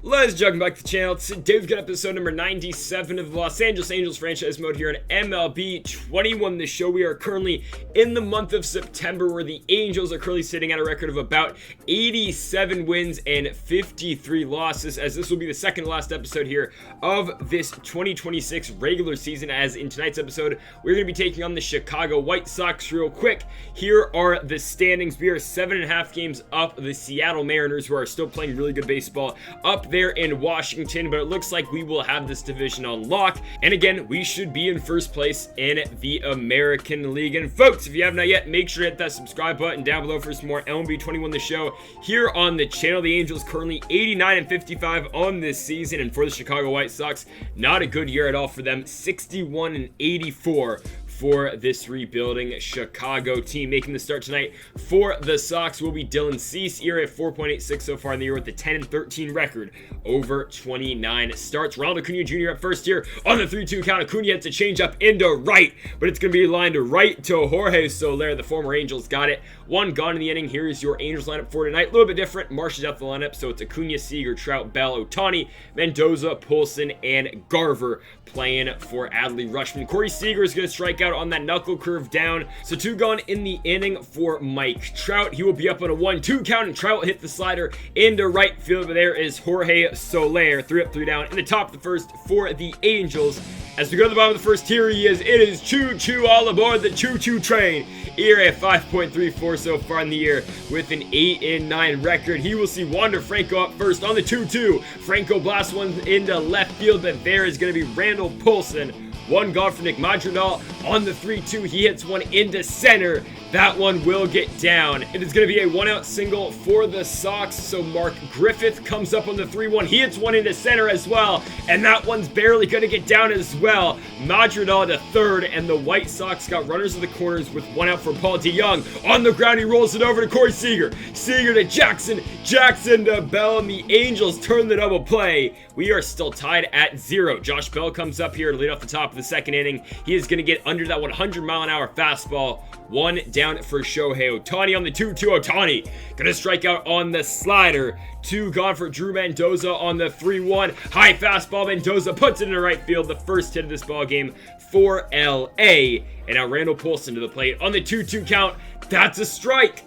Let's jump back to the channel. Today we've got episode number 97 of the Los Angeles Angels franchise mode here on MLB 21. The show, we are currently in the month of September, where the Angels are currently sitting at a record of about 87 wins and 53 losses, as this will be the second to last episode here of this 2026 regular season. As in tonight's episode, we're going to be taking on the Chicago White Sox. Real quick, here are the standings. We are 7.5 games up the Seattle Mariners, who are still playing really good baseball up there in Washington, but it looks like we will have this division on lock. And again, we should be in first place in the American League. And folks, if you have not yet, make sure to hit that subscribe button down below for some more MLB 21 the show here on the channel. The Angels currently 89 and 55 on this season, and for the Chicago White Sox, not a good year at all for them. 61 and 84 for this rebuilding Chicago team. Making the start tonight for the Sox will be Dylan Cease, ERA of 4.86 so far in the year, with a 10 and 13 record over 29 starts. Ronald Acuna Jr. at first here on the 3-2 count. Acuna hits a changeup into right, but it's going to be lined right to Jorge Soler. The former Angels got it. One gone in the inning. Here's your Angels lineup for tonight. A little bit different. Marsh is out the lineup, so it's Acuna, Seager, Trout, Bell, Ohtani, Mendoza, Poulsen, and Garver playing for Adley Rutschman. Corey Seager is going to strike out on that knuckle curve down. So two gone in the inning for Mike Trout. He will be up on a 1-2 count, and Trout will hit the slider into right field. But there is Jorge Soler. 3 up, 3 down in the top of the first for the Angels. As we go to the bottom of the first, here he is. It is Choo Choo all aboard the Choo Choo train. ERA at 5.34 so far in the year with an 8-9 record. He will see Wander Franco up first on the 2-2. Franco blasts one into left field, but there is going to be Randall Poulsen. One gone for Nick Madrigal on the 3-2. He hits one into center. That one will get down. It is going to be a 1-out single for the Sox. So Mark Griffith comes up on the 3-1. He hits one into center as well, and that one's barely going to get down as well. Madrigal to third, and the White Sox got runners in the corners with 1 out for Paul DeJong. On the ground, he rolls it over to Corey Seager. Seager to Jackson. Jackson to Bell, and the Angels turn the double play. We are still tied at 0. Josh Bell comes up here to lead off the top of the second inning. He is going to get under that 100-mile-an-hour fastball. One down for Shohei Ohtani on the 2-2. Ohtani gonna strike out on the slider. 2 gone for Drew Mendoza on the 3-1. High fastball. Mendoza puts it into right field. The first hit of this ball game for LA. And now Randall Poulsen to the plate on the 2-2 count. That's a strike.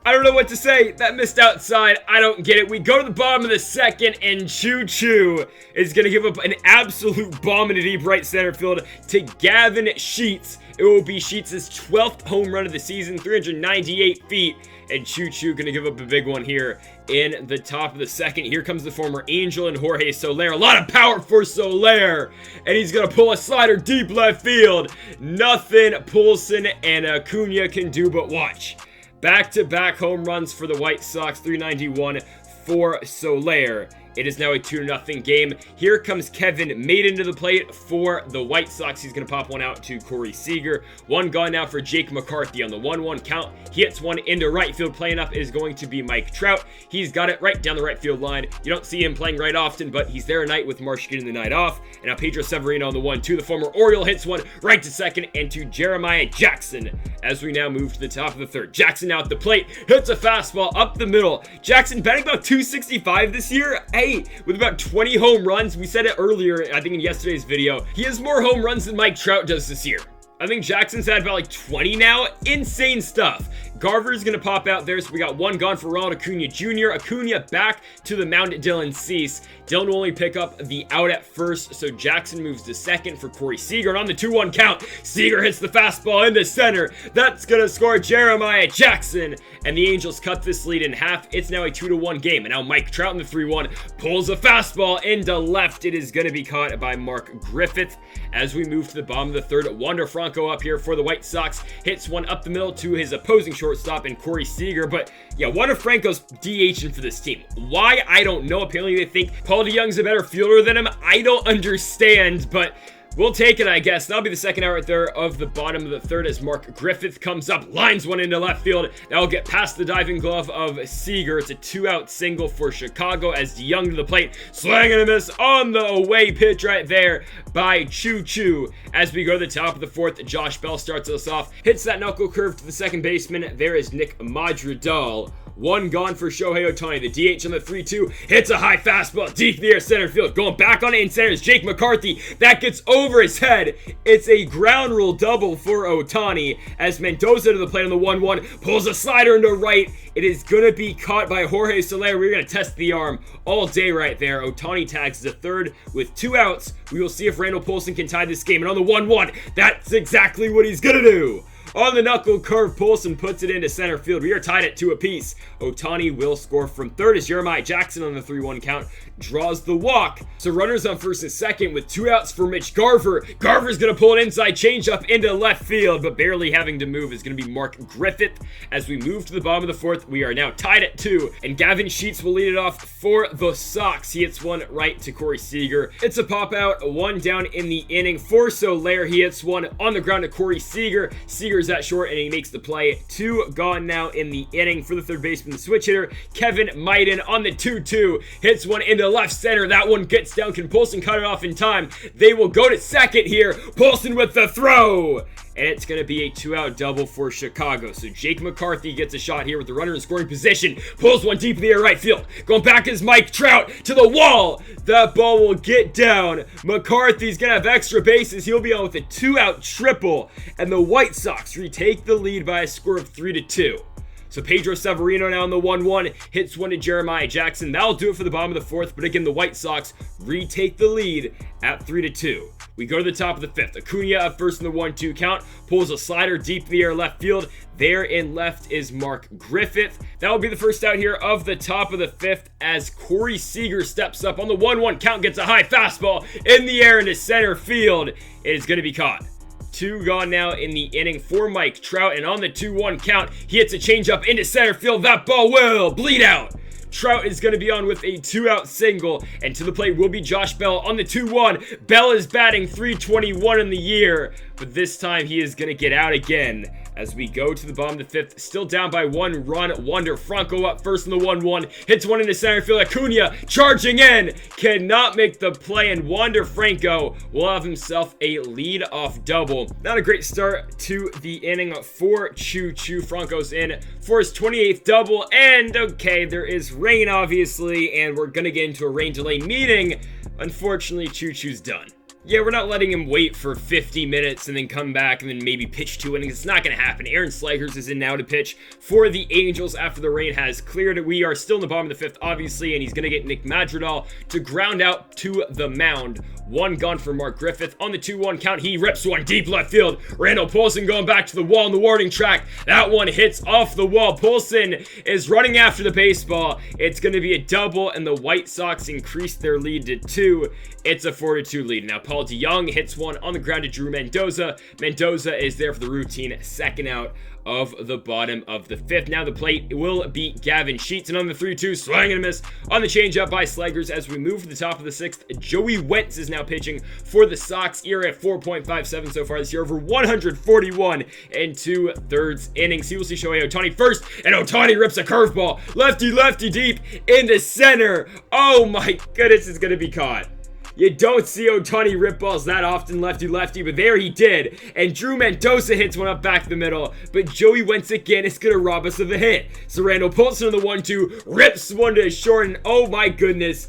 I don't know what to say. That missed outside. I don't get it. We go to the bottom of the second, and Choo Choo is going to give up an absolute bomb into deep right center field to Gavin Sheets. It will be Sheets' 12th home run of the season, 398 feet, and Choo Choo going to give up a big one here in the top of the second. Here comes the former Angel and Jorge Soler. A lot of power for Soler, and he's going to pull a slider deep left field. Nothing Poulsen and Acuna can do but watch. Back-to-back home runs for the White Sox, 391 for Soler. It is now a 2-0 game. Here comes Kevin Maiden to the plate for the White Sox. He's going to pop one out to Corey Seager. One gone now for Jake McCarthy on the 1-1 count. He hits one into right field. Playing up is going to be Mike Trout. He's got it right down the right field line. You don't see him playing right often, but he's there tonight with Marsh getting the night off. And now Pedro Severino on the 1-2. The former Oriole hits one right to second and to Jeremiah Jackson. As we now move to the top of the third. Jackson out the plate. Hits a fastball up the middle. Jackson batting about 265 this year. Hey, with about 20 home runs. We said it earlier, I think in yesterday's video. He has more home runs than Mike Trout does this year. I think Jackson's had about like 20 now. Insane stuff. Garver's going to pop out there, so we got one gone for Ronald Acuna Jr. Acuna back to the mound at Dylan Cease. Dylan will only pick up the out at first, so Jackson moves to second for Corey Seager. And on the 2-1 count, Seager hits the fastball into center. That's going to score Jeremiah Jackson. And the Angels cut this lead in half. It's now a 2-1 game. And now Mike Trout in the 3-1 pulls a fastball into left. It is going to be caught by Mark Griffith. As we move to the bottom of the third, Wander Franco up here for the White Sox. Hits one up the middle to his opposing shortstop and Corey Seager. But yeah, Wander Franco's DHing for this team. Why? I don't know. Apparently they think Paul DeJong's a better fielder than him. I don't understand, but we'll take it, I guess. That'll be the second out right there of the bottom of the third as Mark Griffith comes up, lines one into left field. That'll get past the diving glove of Seager. It's a 2-out single for Chicago as DeJong to the plate. Swing and a miss on the away pitch right there by Choo Choo. As we go to the top of the fourth, Josh Bell starts us off. Hits that knuckle curve to the second baseman. There is Nick Madrigal. One gone for Shohei Ohtani. The DH on the 3-2 hits a high fastball deep in the air center field. Going back on it in center is Jake McCarthy. That gets over his head. It's a ground rule double for Ohtani as Mendoza to the plate on the 1-1. Pulls a slider into right. It is going to be caught by Jorge Soler. We're going to test the arm all day right there. Ohtani tags the third with 2 outs. We will see if Randall Poulson can tie this game. And on the 1-1, that's exactly what he's going to do. On the knuckle curve, Poulson puts it into center field. We are tied at 2 apiece. Ohtani will score from third as Jeremiah Jackson on the 3-1 count draws the walk. So runners on first and second with 2 outs for Mitch Garver. Garver's going to pull an inside changeup into left field, but barely having to move is going to be Mark Griffith. As we move to the bottom of the 4th, we are now tied at 2, and Gavin Sheets will lead it off for the Sox. He hits one right to Corey Seager. It's a pop out, 1 down in the inning for Soler. He hits one on the ground to Corey Seager. Seager's at short, and he makes the play. 2 gone now in the inning for the third baseman, the switch hitter, Kevin Maiden on the 2-2. Hits one into left center. That one gets down. Can Poulson cut it off in time? They will go to second here. Poulson with the throw. And it's going to be a 2-out double for Chicago. So Jake McCarthy gets a shot here with the runner in scoring position. Pulls one deep in the air right field. Going back is Mike Trout to the wall. That ball will get down. McCarthy's going to have extra bases. He'll be on with a 2-out triple. And the White Sox retake the lead by a score of 3-2. So Pedro Severino now on the 1-1, hits one to Jeremiah Jackson. That'll do it for the bottom of the 4th, but again, the White Sox retake the lead at 3-2. We go to the top of the 5th. Acuna up first in the 1-2 count, pulls a slider deep in the air left field. There in left is Mark Griffith. That will be the first out here of the top of the 5th as Corey Seager steps up on the 1-1 count, gets a high fastball in the air into center field. It is going to be caught. 2 gone now in the inning for Mike Trout, and on the 2-1 count, he hits a changeup into center field. That ball will bleed out. Trout is going to be on with a 2-out single, and to the plate will be Josh Bell on the 2-1. Bell is batting .321 in the year, but this time he is going to get out again. As we go to the bottom of the 5th, still down by 1 run. Wander Franco up first in the 1-1, hits one into center field. Acuna charging in, cannot make the play, and Wander Franco will have himself a lead-off double. Not a great start to the inning for Choo Choo. Franco's in for his 28th double, and okay, there is rain obviously, and we're gonna get into a rain delay, meaning unfortunately Choo Choo's done. Yeah, we're not letting him wait for 50 minutes and then come back and then maybe pitch 2 innings. It's not going to happen. Aaron Slegers is in now to pitch for the Angels after the rain has cleared. We are still in the bottom of the 5th, obviously, and he's going to get Nick Madrigal to ground out to the mound. 1 gone for Mark Griffith. On the 2-1 count, he rips one deep left field. Randall Poulson going back to the wall in the warning track. That one hits off the wall. Poulson is running after the baseball. It's going to be a double, and the White Sox increase their lead to 2. It's a 4-2 lead. Now, Paul DeJong hits one on the ground to Drew Mendoza. Mendoza is there for the routine 2nd out of the bottom of the 5th. Now the plate will be Gavin Sheets, and on the 3-2, swing and a miss on the changeup by Slegers. As we move to the top of the 6th, Joey Wentz is now pitching for the Sox. ERA at 4.57 so far this year, over 141 and 2/3 innings. He will see Shohei Ohtani first, and Ohtani rips a curveball lefty deep into center. Oh my goodness, it's gonna be caught. You don't see Ohtani rip balls that often lefty, but there he did. And Drew Mendoza hits one up back the middle, but Joey Wentz again is going to rob us of a hit. So Randall Poulson on the 1-2 rips one to short, and oh my goodness.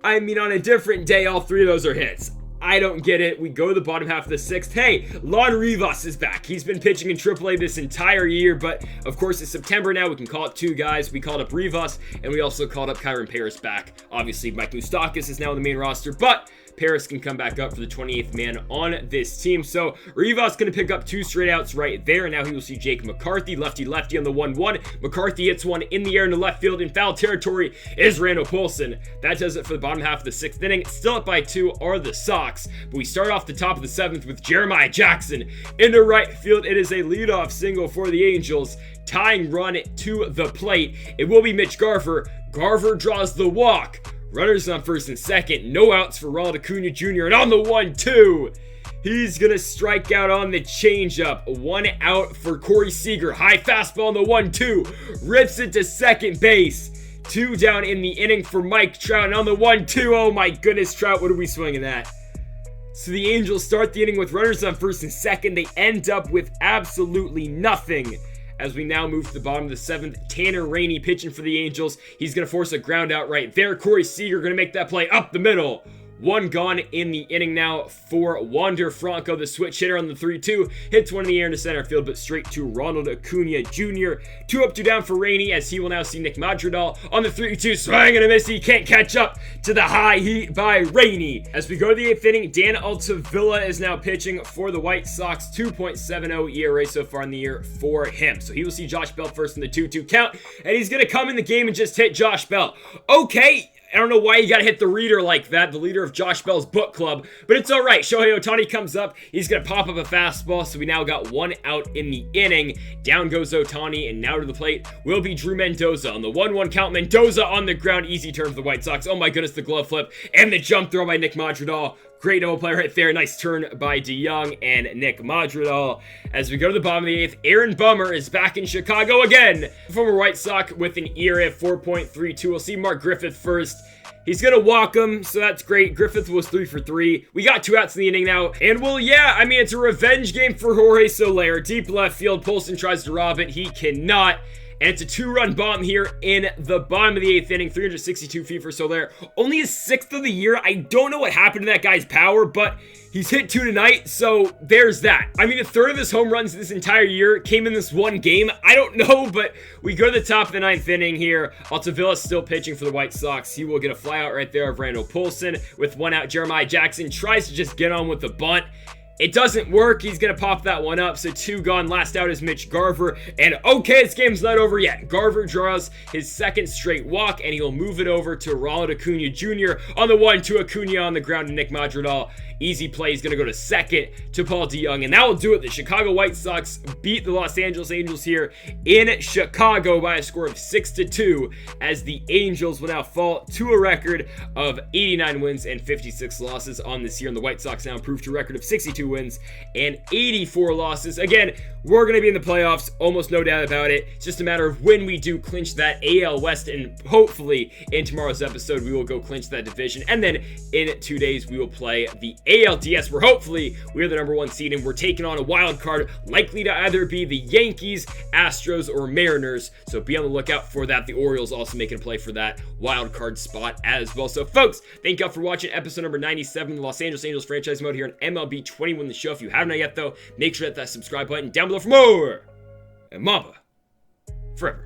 I mean, on a different day, all 3 of those are hits. I don't get it. We go to the bottom half of the 6th. Hey, Lon Rivas is back. He's been pitching in AAA this entire year, but of course it's September now. We can call it 2 guys. We called up Rivas, and we also called up Kyron Paris back. Obviously, Mike Moustakas is now in the main roster, but Paris can come back up for the 28th man on this team. So Rivas going to pick up 2 straight outs right there. Now he will see Jake McCarthy, lefty on the 1-1. McCarthy hits one in the air into left field. In foul territory is Randall Poulson. That does it for the bottom half of the 6th inning. Still up by 2 are the Sox, but we start off the top of the 7th with Jeremiah Jackson into right field. It is a leadoff single for the Angels. Tying run to the plate. It will be Mitch Garver. Garver draws the walk. Runners on first and second. No outs for Ronald Acuna Jr. And on the 1-2, he's going to strike out on the changeup. 1 out for Corey Seager. High fastball on the 1-2. Rips it to second base. 2 down in the inning for Mike Trout. And on the 1-2, oh my goodness, Trout, what are we swinging at? So the Angels start the inning with runners on first and second. They end up with absolutely nothing as we now move to the bottom of the 7th. Tanner Rainey pitching for the Angels. He's going to force a ground out right there. Corey Seager going to make that play up the middle. One gone in the inning now for Wander Franco, the switch hitter on the 3-2. Hits one in the air into center field, but straight to Ronald Acuna Jr. 2 up, 2 down for Rainey, as he will now see Nick Madrigal on the 3-2. Swing and a miss. He can't catch up to the high heat by Rainey. As we go to the 8th inning, Dan Altavilla is now pitching for the White Sox. 2.70 ERA so far in the year for him. So he will see Josh Bell first in the 2-2 count, and he's going to come in the game and just hit Josh Bell. Okay. I don't know why you gotta hit the reader like that, the leader of Josh Bell's book club, but it's alright. Shohei Ohtani comes up, he's gonna pop up a fastball, so we now got 1 out in the inning. Down goes Ohtani, and now to the plate will be Drew Mendoza. On the 1-1 count, Mendoza on the ground, easy turn for the White Sox. Oh my goodness, the glove flip, and the jump throw by Nick Madrigal. Great double play right there. Nice turn by DeYoung and Nick Madrigal. As we go to the bottom of the 8th, Aaron Bummer is back in Chicago again. Former White Sox with an ERA of 4.32. We'll see Mark Griffith first. He's going to walk him, so that's great. Griffith was 3 for 3. We got 2 outs in the inning now. And well, yeah, I mean, it's a revenge game for Jorge Soler. Deep left field. Polson tries to rob it. He cannot. And it's a 2-run bomb here in the bottom of the 8th inning. 362 feet for Soler. Only his 6th of the year. I don't know what happened to that guy's power, but he's hit 2 tonight, so there's that. I mean, a third of his home runs this entire year came in this one game. I don't know, but we go to the top of the 9th inning here. Altavilla still pitching for the White Sox. He will get a flyout right there of Randall Polson. With 1 out, Jeremiah Jackson tries to just get on with the bunt. It doesn't work. He's going to pop that one up. So 2 gone. Last out is Mitch Garver. And okay, this game's not over yet. Garver draws his 2nd straight walk, and he'll move it over to Ronald Acuna Jr. on the 1-2. Acuna on the ground to Nick Madrigal. Easy play. He's going to go to 2nd to Paul DeYoung. And that will do it. The Chicago White Sox beat the Los Angeles Angels here in Chicago by a score of 6-2, as the Angels will now fall to a record of 89 wins and 56 losses on this year. And the White Sox now improved to a record of 62 wins and 84 losses. Again, we're going to be in the playoffs, almost no doubt about it. It's just a matter of when we do clinch that AL West, and hopefully in tomorrow's episode we will go clinch that division, and then in 2 days we will play the ALDS, where hopefully we're the number 1 seed and we're taking on a wild card, likely to either be the Yankees, Astros, or Mariners. So be on the lookout for that. The Orioles also making a play for that wild card spot as well. So folks, thank you all for watching episode number 97 of the Los Angeles Angels franchise mode here on MLB 21 the show. If you haven't yet though, make sure to hit that subscribe button down below for more. And Mamba forever.